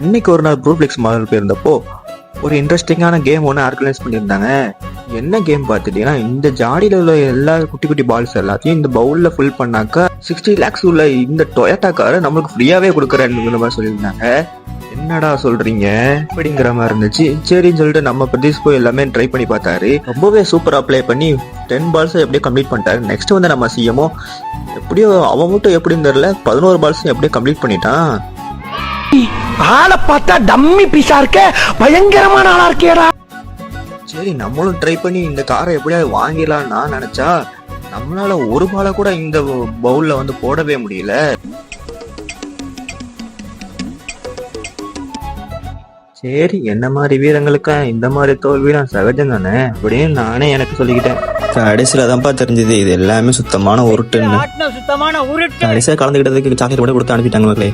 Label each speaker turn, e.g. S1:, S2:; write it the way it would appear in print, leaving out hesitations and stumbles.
S1: இன்னைக்கு ஒரு நாள் ப்ரூஃப்ளிக்ஸ் மாடல் போயிருந்தப்போ ஒரு இன்ட்ரெஸ்டிங்கான கேம் ஒன்று ஆர்கனைஸ் பண்ணியிருந்தாங்க. என்ன கேம் பார்த்துட்டீங்கன்னா, இந்த ஜாடியில் உள்ள எல்லா குட்டி குட்டி பால்ஸ் எல்லாத்தையும் இந்த பவுலில் ஃபில் பண்ணாக்கா 60 lakhs உள்ள இந்த டொயோட்டா காரை நம்மளுக்கு ஃப்ரீயாகவே கொடுக்குறேன்னு மாதிரி சொல்லியிருந்தாங்க. என்னடா சொல்றீங்க அப்படிங்கிற மாதிரி இருந்துச்சு. சரின்னு சொல்லிட்டு நம்ம பிரதீஷ் போய் எல்லாமே ட்ரை பண்ணி பார்த்தாரு. ரொம்பவே சூப்பராக ப்ளே பண்ணி 10 balls எப்படியோ கம்ப்ளீட் பண்ணிட்டாரு. நெக்ஸ்ட் வந்து நம்ம சிஎமோ எப்படியோ அவன் மட்டும் எப்படின்னு தெரியல 11 balls எப்படியோ கம்ப்ளீட் பண்ணிட்டான்.
S2: ஆளை பார்த்தா டம்மி பீஸா இருக்க, பயங்கரமான ஆளா இருக்கேடா.
S1: சரி நம்மளும் ட்ரை பண்ணி இந்த காரை எப்படியாவது வாங்கிடலாம்னு நான் நினைச்சா நம்மளால ஒரு பாலை கூட இந்த பவுல்ல வந்து போடவே முடியல. சரி என்ன மாதிரி வீரங்களுக்கு இந்த மாதிரி தோல்விலாம் சகஜம் தானே அப்படின்னு நானே எனக்கு சொல்லிக்கிட்டேன். கடைசியில தான்ப்பா தெரிஞ்சது இது எல்லாமே சுத்தமான உருட்டுன்னு. கடைசியா கலந்துக்கிட்டதுக்கு சாக்லேட் கூட கொடுத்து அனுப்பிட்டாங்க மக்களே.